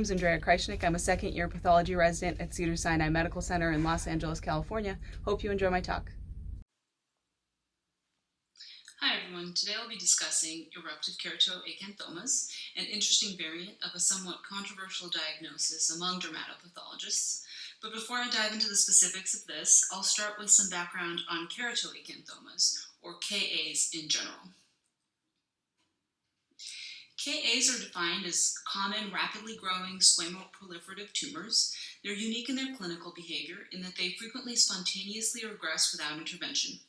name's Andrea Krajisnik. I'm a second-year pathology resident at Cedars Sinai Medical Center in Los Angeles, California. Hope you enjoy my talk. Hi everyone, today I'll be discussing eruptive keratoacanthomas, an interesting variant of a somewhat controversial diagnosis among dermatopathologists. But before I dive into the specifics of this, I'll start with some background on keratoacanthomas, or KAs in general. KAs are defined as common, rapidly growing squamoproliferative tumors. They're unique in their clinical behavior in that they frequently spontaneously regress without intervention.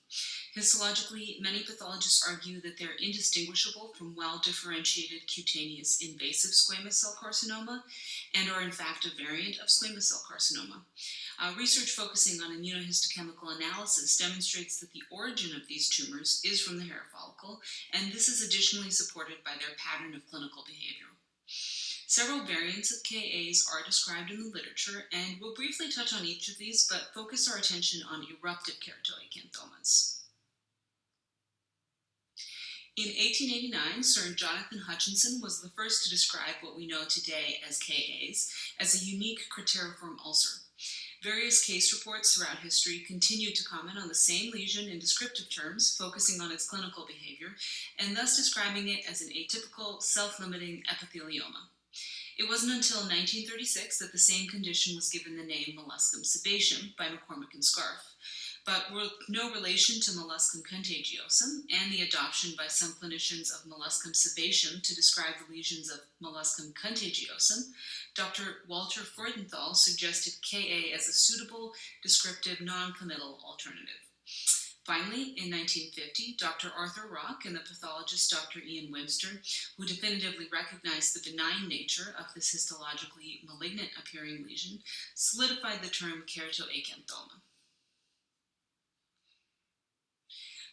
Histologically, many pathologists argue that they're indistinguishable from well-differentiated cutaneous invasive squamous cell carcinoma and are in fact a variant of squamous cell carcinoma. Research focusing on immunohistochemical analysis demonstrates that the origin of these tumors is from the hair follicle, and this is additionally supported by their pattern of clinical behavior. Several variants of KAs are described in the literature, and we'll briefly touch on each of these, but focus our attention on eruptive keratoacanthomas. In 1889, Sir Jonathan Hutchinson was the first to describe what we know today as KAs as a unique crateriform ulcer. Various case reports throughout history continued to comment on the same lesion in descriptive terms, focusing on its clinical behavior, and thus describing it as an atypical, self-limiting epithelioma. It wasn't until 1936 that the same condition was given the name molluscum sebaceum by McCormick and Scarf. But with no relation to molluscum contagiosum and the adoption by some clinicians of molluscum sebaceum to describe the lesions of molluscum contagiosum, Dr. Walter Freudenthal suggested KA as a suitable, descriptive, non-committal alternative. Finally, in 1950, Dr. Arthur Rock and the pathologist Dr. Ian Webster, who definitively recognized the benign nature of this histologically malignant appearing lesion, solidified the term keratoacanthoma.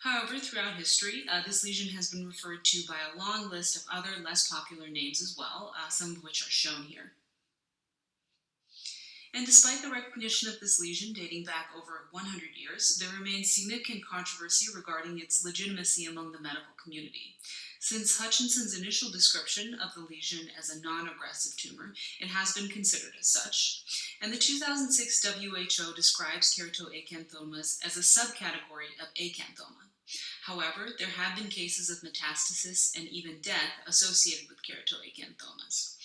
However, throughout history, this lesion has been referred to by a long list of other less popular names as well, some of which are shown here. And despite the recognition of this lesion dating back over 100 years, there remains significant controversy regarding its legitimacy among the medical community. Since Hutchinson's initial description of the lesion as a non-aggressive tumor, it has been considered as such, and the 2006 WHO describes keratoacanthomas as a subcategory of acanthoma. However, there have been cases of metastasis and even death associated with keratoacanthomas.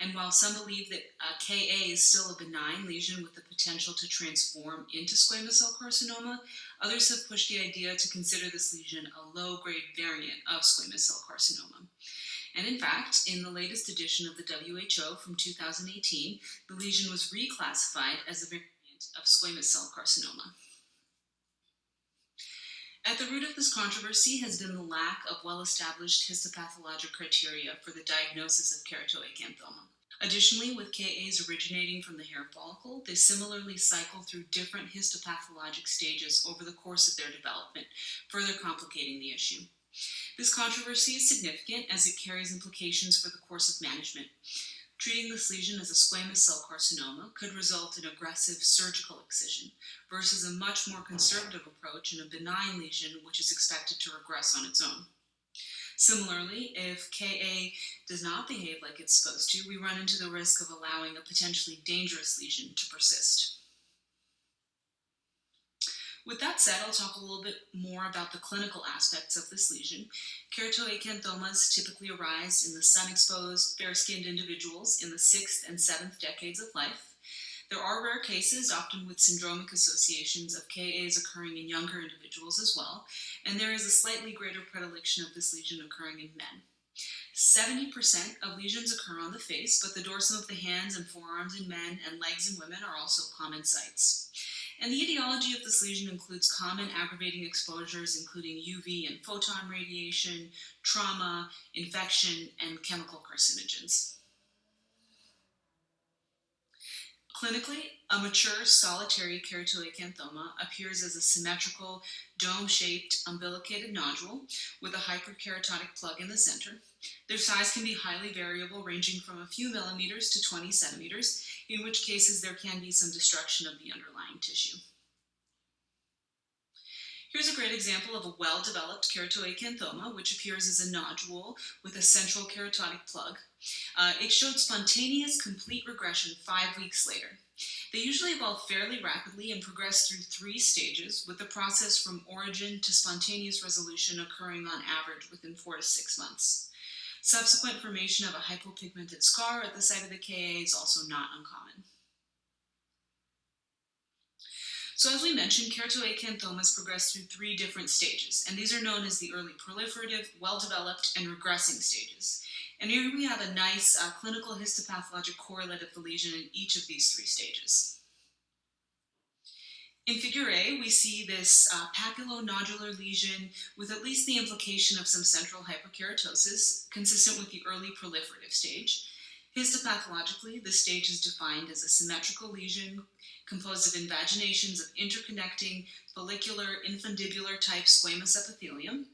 And while some believe that KA is still a benign lesion with the potential to transform into squamous cell carcinoma, others have pushed the idea to consider this lesion a low-grade variant of squamous cell carcinoma. And in fact, in the latest edition of the WHO from 2018, the lesion was reclassified as a variant of squamous cell carcinoma. At the root of this controversy has been the lack of well-established histopathologic criteria for the diagnosis of keratoacanthoma. Additionally, with KAs originating from the hair follicle, they similarly cycle through different histopathologic stages over the course of their development, further complicating the issue. This controversy is significant as it carries implications for the course of management. Treating this lesion as a squamous cell carcinoma could result in aggressive surgical excision versus a much more conservative approach in a benign lesion which is expected to regress on its own. Similarly, if KA does not behave like it's supposed to, we run into the risk of allowing a potentially dangerous lesion to persist. With that said, I'll talk a little bit more about the clinical aspects of this lesion. Keratoacanthomas typically arise in the sun-exposed, fair-skinned individuals in the 6th and 7th decades of life. There are rare cases, often with syndromic associations, of KAs occurring in younger individuals as well, and there is a slightly greater predilection of this lesion occurring in men. 70% of lesions occur on the face, but the dorsum of the hands and forearms in men and legs in women are also common sites. And the etiology of this lesion includes common aggravating exposures, including UV and photon radiation, trauma, infection, and chemical carcinogens. Clinically, a mature solitary keratoacanthoma appears as a symmetrical, dome-shaped, umbilicated nodule with a hyperkeratotic plug in the center. Their size can be highly variable, ranging from a few millimeters to 20 centimeters, in which cases there can be some destruction of the underlying tissue. Here's a great example of a well-developed keratoacanthoma, which appears as a nodule with a central keratotic plug. It showed spontaneous complete regression 5 weeks later. They usually evolve fairly rapidly and progress through 3 stages, with the process from origin to spontaneous resolution occurring on average within 4 to 6 months. Subsequent formation of a hypopigmented scar at the site of the KA is also not uncommon. So as we mentioned, keratoacanthomas progress through 3 different stages, and these are known as the early proliferative, well-developed, and regressing stages. And here we have a nice clinical histopathologic correlate of the lesion in each of these 3 stages. In figure A, we see this papulonodular lesion with at least the implication of some central hyperkeratosis, consistent with the early proliferative stage. Histopathologically, this stage is defined as a symmetrical lesion composed of invaginations of interconnecting follicular infundibular type squamous epithelium.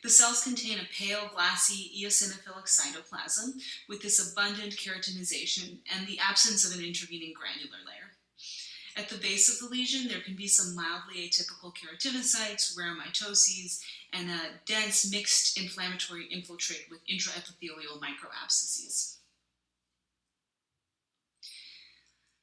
The cells contain a pale, glassy, eosinophilic cytoplasm with this abundant keratinization and the absence of an intervening granular layer. At the base of the lesion, there can be some mildly atypical keratinocytes, rare mitoses, and a dense mixed inflammatory infiltrate with intraepithelial microabscesses.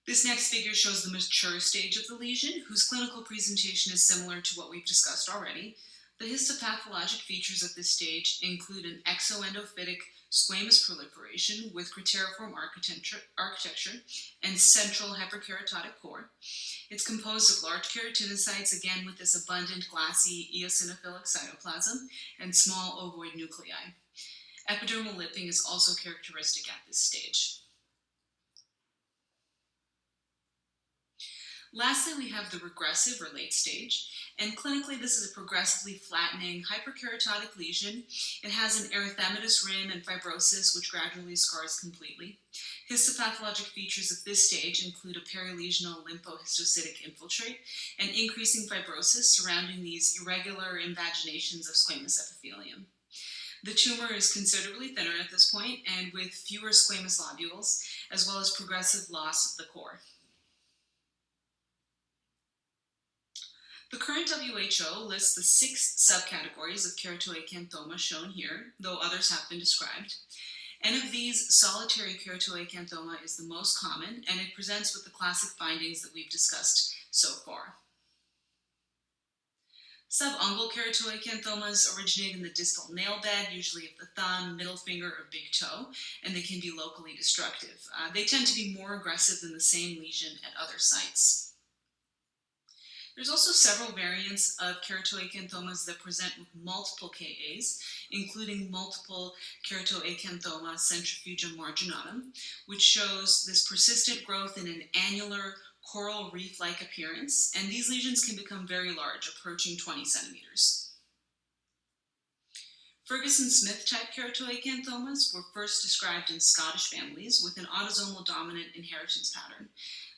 This next figure shows the mature stage of the lesion, whose clinical presentation is similar to what we've discussed already. The histopathologic features of this stage include an exoendophytic squamous proliferation with crateriform architecture and central hyperkeratotic core. It's composed of large keratinocytes, again with this abundant glassy eosinophilic cytoplasm and small ovoid nuclei. Epidermal lipping is also characteristic at this stage. Lastly, we have the regressive or late stage, and clinically this is a progressively flattening hyperkeratotic lesion. It has an erythematous rim and fibrosis which gradually scars completely. Histopathologic features of this stage include a perilesional lymphohistocytic infiltrate and increasing fibrosis surrounding these irregular invaginations of squamous epithelium. The tumor is considerably thinner at this point and with fewer squamous lobules, as well as progressive loss of the core. The current WHO lists the 6 subcategories of keratoacanthoma shown here, though others have been described. And of these, solitary keratoacanthoma is the most common, and it presents with the classic findings that we've discussed so far. Subungual keratoacanthomas originate in the distal nail bed, usually of the thumb, middle finger, or big toe, and they can be locally destructive. They tend to be more aggressive than the same lesion at other sites. There's also several variants of keratoacanthomas that present with multiple KAs, including multiple keratoacanthoma centrifugum marginatum, which shows this persistent growth in an annular coral reef-like appearance, and these lesions can become very large, approaching 20 centimeters. Ferguson-Smith type keratoacanthomas were first described in Scottish families with an autosomal dominant inheritance pattern.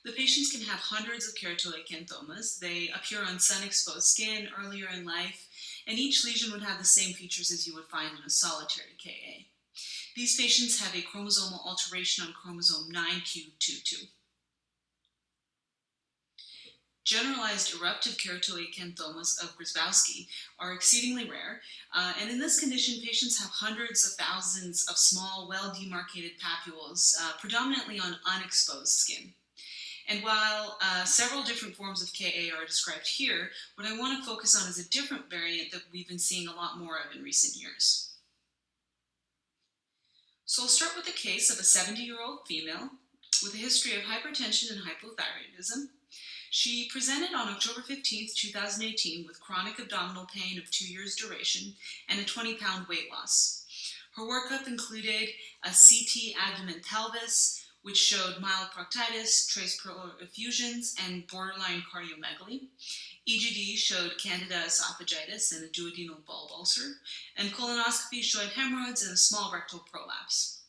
The patients can have hundreds of keratoacanthomas. They appear on sun-exposed skin earlier in life, and each lesion would have the same features as you would find in a solitary KA. These patients have a chromosomal alteration on chromosome 9q22. Generalized eruptive keratoacanthomas of Grzyboski are exceedingly rare, and in this condition, patients have hundreds of thousands of small, well-demarcated papules, predominantly on unexposed skin. And while several different forms of KA are described here, what I want to focus on is a different variant that we've been seeing a lot more of in recent years. So I'll start with the case of a 70-year-old female with a history of hypertension and hypothyroidism. She presented on October 15, 2018 with chronic abdominal pain of 2 years duration and a 20-pound weight loss. Her workup included a CT abdomen pelvis, which showed mild proctitis, trace pleural effusions, and borderline cardiomegaly. EGD showed candida esophagitis and a duodenal bulb ulcer, and colonoscopy showed hemorrhoids and a small rectal prolapse.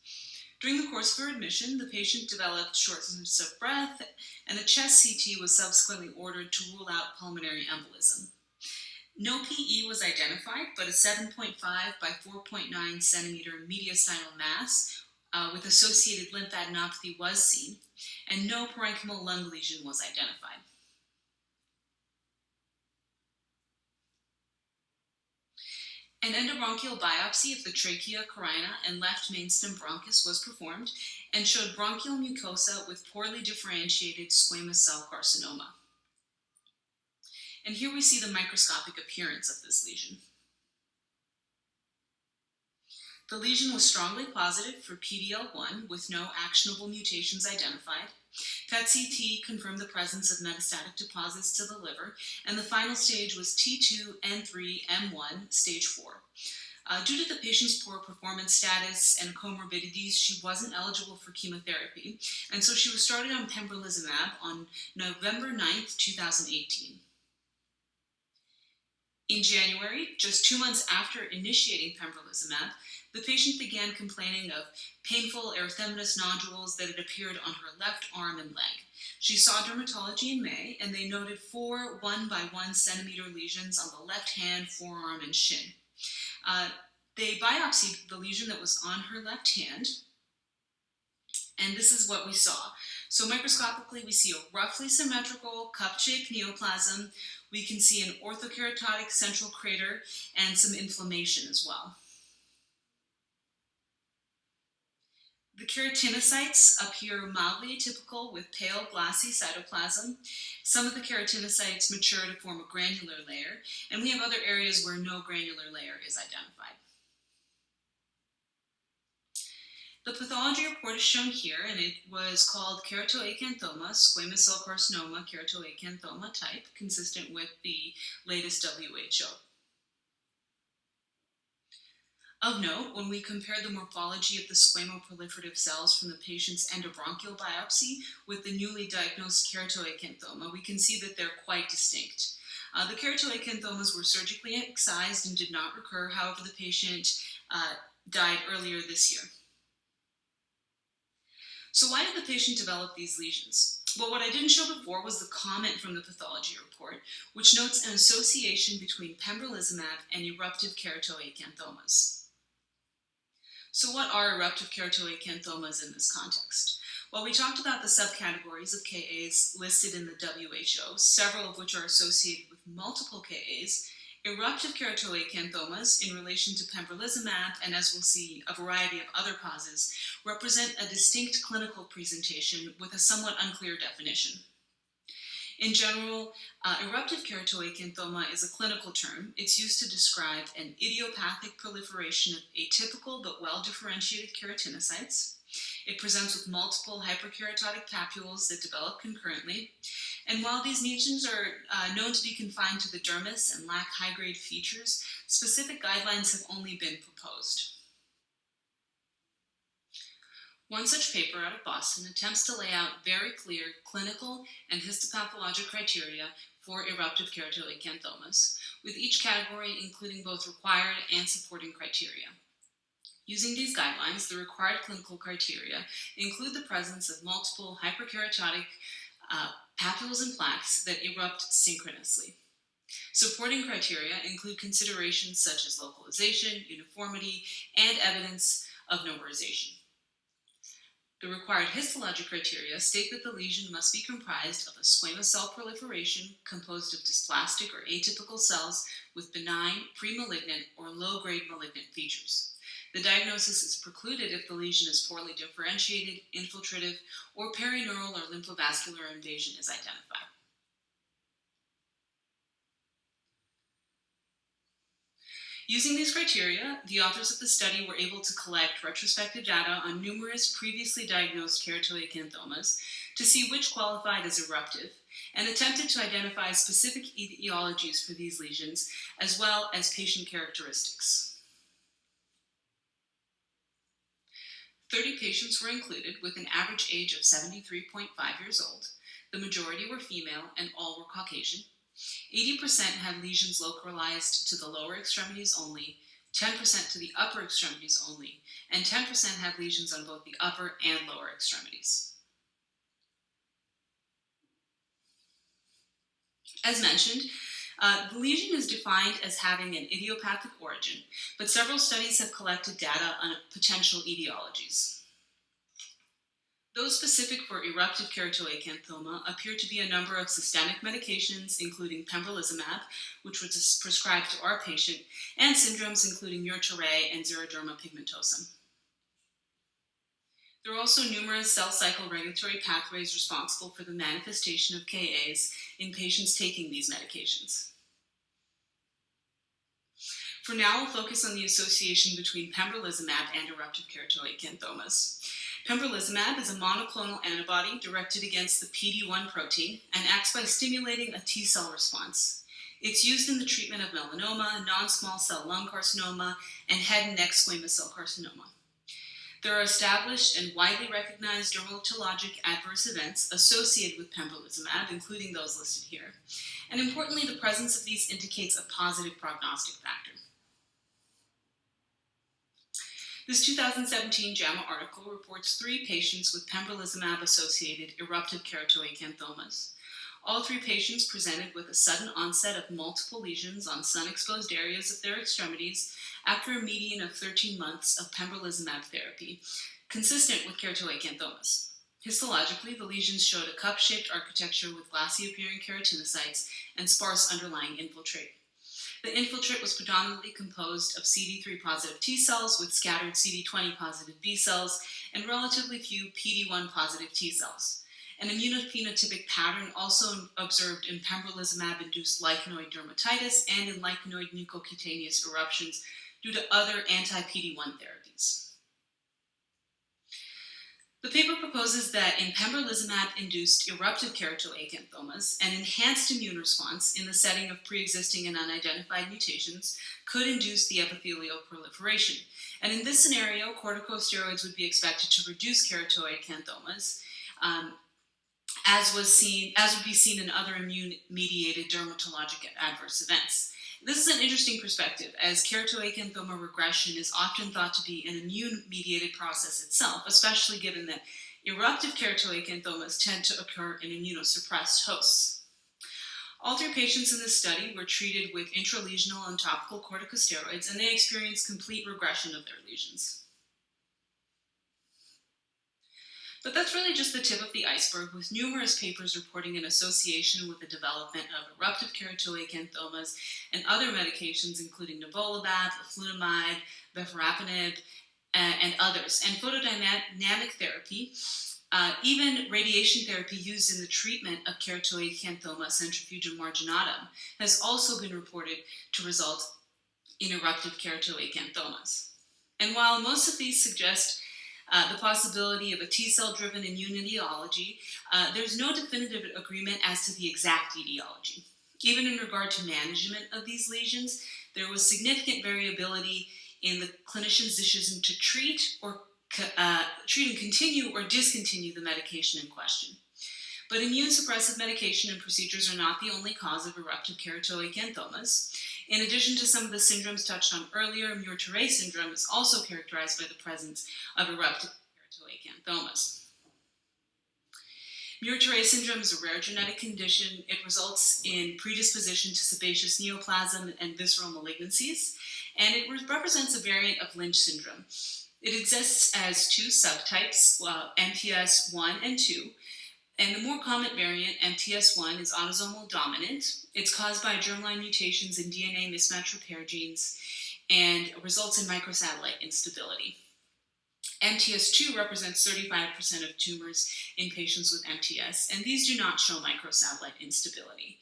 During the course of her admission, the patient developed shortness of breath, and a chest CT was subsequently ordered to rule out pulmonary embolism. No PE was identified, but a 7.5 by 4.9 centimeter mediastinal mass with associated lymphadenopathy was seen, and no parenchymal lung lesion was identified. An endobronchial biopsy of the trachea, carina, and left mainstem bronchus was performed and showed bronchial mucosa with poorly differentiated squamous cell carcinoma. And here we see the microscopic appearance of this lesion. The lesion was strongly positive for PD-L1 with no actionable mutations identified. PET-CT confirmed the presence of metastatic deposits to the liver, and the final stage was T2, N3, M1, stage 4. Due to the patient's poor performance status and comorbidities, she wasn't eligible for chemotherapy, and so she was started on Pembrolizumab on November 9th, 2018. In January, just 2 months after initiating Pembrolizumab, the patient began complaining of painful erythematous nodules that had appeared on her left arm and leg. She saw dermatology in May, and they noted 4 1 by 1 centimeter lesions on the left hand, forearm, and shin. They biopsied the lesion that was on her left hand, and this is what we saw. So microscopically, we see a roughly symmetrical cup-shaped neoplasm. We can see an orthokeratotic central crater and some inflammation as well. The keratinocytes appear mildly atypical with pale glassy cytoplasm. Some of the keratinocytes mature to form a granular layer, and we have other areas where no granular layer is identified. The pathology report is shown here, and it was called keratoacanthoma, squamous cell carcinoma, keratoacanthoma type, consistent with the latest WHO. Of note, when we compare the morphology of the squamoproliferative cells from the patient's endobronchial biopsy with the newly diagnosed keratoacanthoma, we can see that they're quite distinct. The keratoacanthomas were surgically excised and did not recur. However, the patient died earlier this year. So why did the patient develop these lesions? Well, what I didn't show before was the comment from the pathology report, which notes an association between pembrolizumab and eruptive keratoacanthomas. So what are eruptive keratoacanthomas in this context? Well, we talked about the subcategories of KAs listed in the WHO, several of which are associated with multiple KAs. Eruptive keratoacanthomas, in relation to pembrolizumab, and as we'll see, a variety of other causes, represent a distinct clinical presentation with a somewhat unclear definition. In general, eruptive keratoacanthoma is a clinical term. It's used to describe an idiopathic proliferation of atypical but well-differentiated keratinocytes. It presents with multiple hyperkeratotic papules that develop concurrently. And while these lesions are known to be confined to the dermis and lack high-grade features, specific guidelines have only been proposed. One such paper out of Boston attempts to lay out very clear clinical and histopathologic criteria for eruptive keratoacanthomas, with each category including both required and supporting criteria. Using these guidelines, the required clinical criteria include the presence of multiple hyperkeratotic papules and plaques that erupt synchronously. Supporting criteria include considerations such as localization, uniformity, and evidence of novarization. The required histologic criteria state that the lesion must be comprised of a squamous cell proliferation composed of dysplastic or atypical cells with benign, premalignant, or low-grade malignant features. The diagnosis is precluded if the lesion is poorly differentiated, infiltrative, or perineural or lymphovascular invasion is identified. Using these criteria, the authors of the study were able to collect retrospective data on numerous previously diagnosed keratoacanthomas to see which qualified as eruptive, and attempted to identify specific etiologies for these lesions, as well as patient characteristics. 30 patients were included with an average age of 73.5 years old. The majority were female and all were Caucasian. 80% had lesions localized to the lower extremities only, 10% to the upper extremities only, and 10% had lesions on both the upper and lower extremities. As mentioned, the lesion is defined as having an idiopathic origin, but several studies have collected data on potential etiologies. Those specific for eruptive keratoacanthoma appear to be a number of systemic medications, including Pembrolizumab, which was prescribed to our patient, and syndromes including Muir-Torre and xeroderma pigmentosum. There are also numerous cell cycle regulatory pathways responsible for the manifestation of KAs in patients taking these medications. For now, we'll focus on the association between pembrolizumab and eruptive keratoacanthomas. Pembrolizumab is a monoclonal antibody directed against the PD-1 protein and acts by stimulating a T cell response. It's used in the treatment of melanoma, non-small cell lung carcinoma, and head and neck squamous cell carcinoma. There are established and widely recognized dermatologic adverse events associated with pembrolizumab, including those listed here. And importantly, the presence of these indicates a positive prognostic factor. This 2017 JAMA article reports 3 patients with pembrolizumab-associated eruptive keratoacanthomas. All 3 patients presented with a sudden onset of multiple lesions on sun-exposed areas of their extremities after a median of 13 months of pembrolizumab therapy, consistent with keratoacanthomas. Histologically, the lesions showed a cup-shaped architecture with glassy-appearing keratinocytes and sparse underlying infiltrate. The infiltrate was predominantly composed of CD3-positive T cells with scattered CD20-positive B cells and relatively few PD-1-positive T cells. An immunophenotypic pattern also observed in pembrolizumab-induced lichenoid dermatitis and in lichenoid mucocutaneous eruptions due to other anti-PD-1 therapies. The paper proposes that in pembrolizumab-induced eruptive keratoacanthomas, an enhanced immune response in the setting of pre-existing and unidentified mutations could induce the epithelial proliferation. And in this scenario, corticosteroids would be expected to reduce keratoacanthomas, as would be seen in other immune-mediated dermatologic adverse events. This is an interesting perspective, as keratoacanthoma regression is often thought to be an immune-mediated process itself, especially given that eruptive keratoacanthomas tend to occur in immunosuppressed hosts. All 3 patients in this study were treated with intralesional and topical corticosteroids, and they experienced complete regression of their lesions. But that's really just the tip of the iceberg, with numerous papers reporting an association with the development of eruptive keratoacanthomas and other medications, including nivolumab, leflunomide, bevorapinib, and others. And photodynamic therapy, even radiation therapy used in the treatment of keratoacanthoma centrifugum marginatum, has also been reported to result in eruptive keratoacanthomas. And while most of these suggest the possibility of a T-cell-driven immune etiology, there's no definitive agreement as to the exact etiology. Even in regard to management of these lesions, there was significant variability in the clinician's decision to treat and continue or discontinue the medication in question. But immune-suppressive medication and procedures are not the only cause of eruptive keratoacanthomas. In addition to some of the syndromes touched on earlier, Muir-Torre syndrome is also characterized by the presence of eruptive keratoacanthomas. Muir-Torre syndrome is a rare genetic condition. It results in predisposition to sebaceous neoplasm and visceral malignancies, and it represents a variant of Lynch syndrome. It exists as 2 subtypes, MTS 1 and 2, and the more common variant, MTS1, is autosomal dominant. It's caused by germline mutations in DNA mismatch repair genes and results in microsatellite instability. MTS2 represents 35% of tumors in patients with MTS, and these do not show microsatellite instability.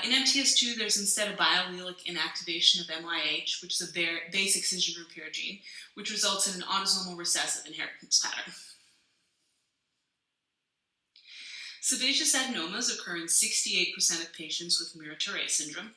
In MTS2, there's instead a biallelic inactivation of MYH, which is a base excision repair gene, which results in an autosomal recessive inheritance pattern. Sebaceous adenomas occur in 68% of patients with Muir-Torre syndrome,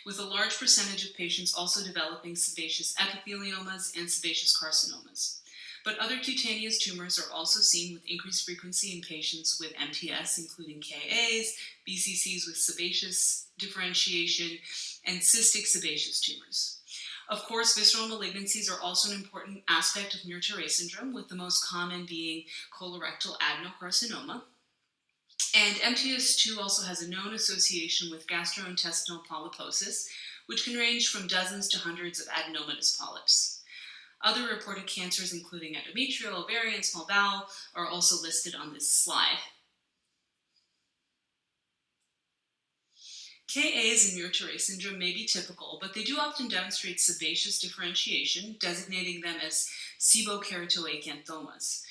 with a large percentage of patients also developing sebaceous epitheliomas and sebaceous carcinomas. But other cutaneous tumors are also seen with increased frequency in patients with MTS, including KAs, BCCs with sebaceous differentiation, and cystic sebaceous tumors. Of course, visceral malignancies are also an important aspect of Muir-Torre syndrome, with the most common being colorectal adenocarcinoma. And MTS2 also has a known association with gastrointestinal polyposis, which can range from dozens to hundreds of adenomatous polyps. Other reported cancers, including endometrial, ovarian, small bowel, are also listed on this slide. KAs in Muir-Torre syndrome may be typical, but they do often demonstrate sebaceous differentiation, designating them as seborrheic-keratoacanthomas,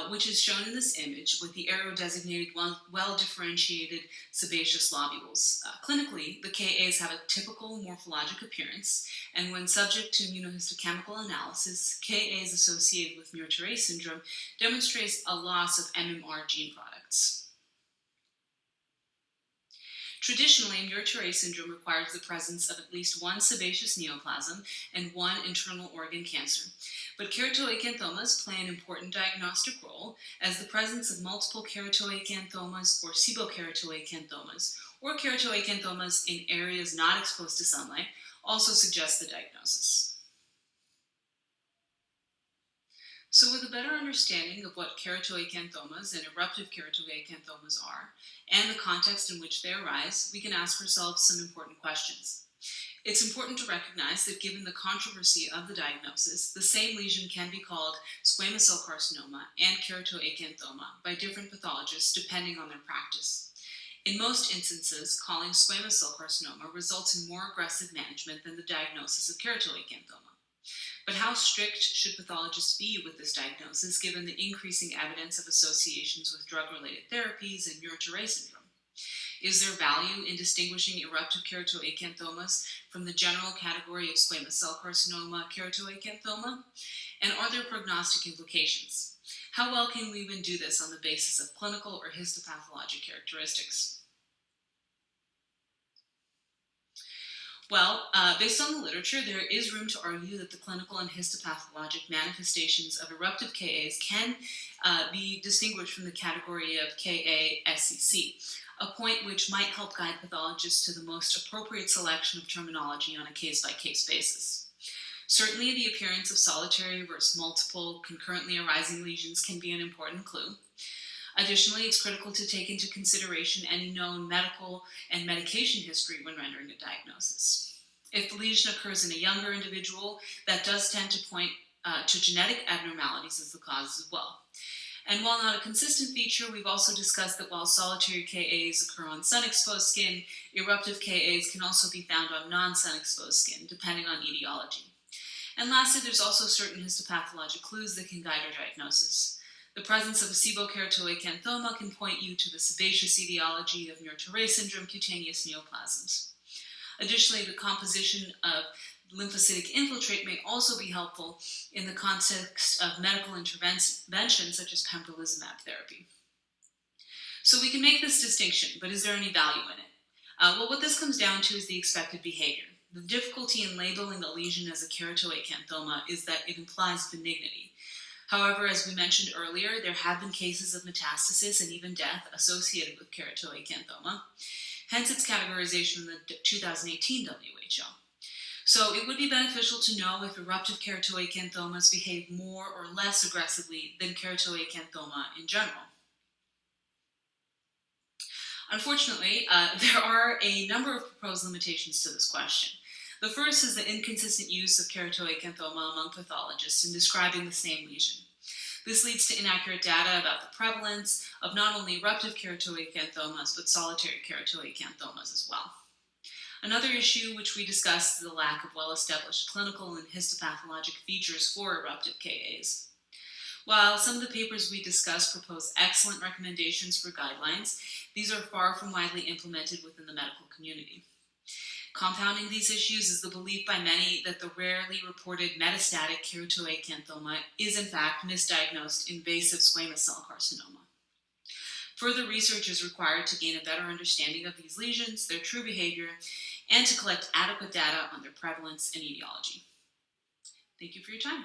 which is shown in this image with the arrow-designated well-differentiated sebaceous lobules. Clinically, the KAs have a typical morphologic appearance, and when subject to immunohistochemical analysis, KAs associated with Muir-Torre syndrome demonstrates a loss of MMR gene products. Traditionally, Muir-Torre syndrome requires the presence of at least one sebaceous neoplasm and one internal organ cancer. But keratoacanthomas play an important diagnostic role, as the presence of multiple keratoacanthomas or seborrheic-keratoacanthomas or keratoacanthomas in areas not exposed to sunlight also suggests the diagnosis. So with a better understanding of what keratoacanthomas and eruptive keratoacanthomas are, and the context in which they arise, we can ask ourselves some important questions. It's important to recognize that given the controversy of the diagnosis, the same lesion can be called squamous cell carcinoma and keratoacanthoma by different pathologists depending on their practice. In most instances, calling squamous cell carcinoma results in more aggressive management than the diagnosis of keratoacanthoma. But how strict should pathologists be with this diagnosis given the increasing evidence of associations with drug-related therapies and Muir-Torre syndrome? Is there value in distinguishing eruptive keratoacanthomas from the general category of squamous cell carcinoma, keratoacanthoma? And are there prognostic implications? How well can we even do this on the basis of clinical or histopathologic characteristics? Well, based on the literature, there is room to argue that the clinical and histopathologic manifestations of eruptive KAs can be distinguished from the category of KA-SCC, a point which might help guide pathologists to the most appropriate selection of terminology on a case-by-case basis. Certainly, the appearance of solitary versus multiple concurrently arising lesions can be an important clue. Additionally, it's critical to take into consideration any known medical and medication history when rendering a diagnosis. If the lesion occurs in a younger individual, that does tend to point to genetic abnormalities as the cause as well. And while not a consistent feature, we've also discussed that while solitary KAs occur on sun-exposed skin, eruptive KAs can also be found on non-sun-exposed skin, depending on etiology. And lastly, there's also certain histopathologic clues that can guide our diagnosis. The presence of a seborrheic-keratoacanthoma can point you to the sebaceous etiology of Muir-Torre syndrome cutaneous neoplasms. Additionally, the composition of lymphocytic infiltrate may also be helpful in the context of medical intervention such as Pembrolizumab therapy. So we can make this distinction, but is there any value in it? Well, what this comes down to is the expected behavior. The difficulty in labeling a lesion as a keratoacanthoma is that it implies benignity. However, as we mentioned earlier, there have been cases of metastasis and even death associated with keratoacanthoma, hence its categorization in the 2018 WHO. So it would be beneficial to know if eruptive keratoacanthomas behave more or less aggressively than keratoacanthoma in general. Unfortunately, there are a number of proposed limitations to this question. The first is the inconsistent use of keratoacanthoma among pathologists in describing the same lesion. This leads to inaccurate data about the prevalence of not only eruptive keratoacanthomas, but solitary keratoacanthomas as well. Another issue which we discussed is the lack of well-established clinical and histopathologic features for eruptive KAs. While some of the papers we discussed propose excellent recommendations for guidelines, these are far from widely implemented within the medical community. Compounding these issues is the belief by many that the rarely reported metastatic keratoacanthoma is in fact misdiagnosed invasive squamous cell carcinoma. Further research is required to gain a better understanding of these lesions, their true behavior, and to collect adequate data on their prevalence and etiology. Thank you for your time.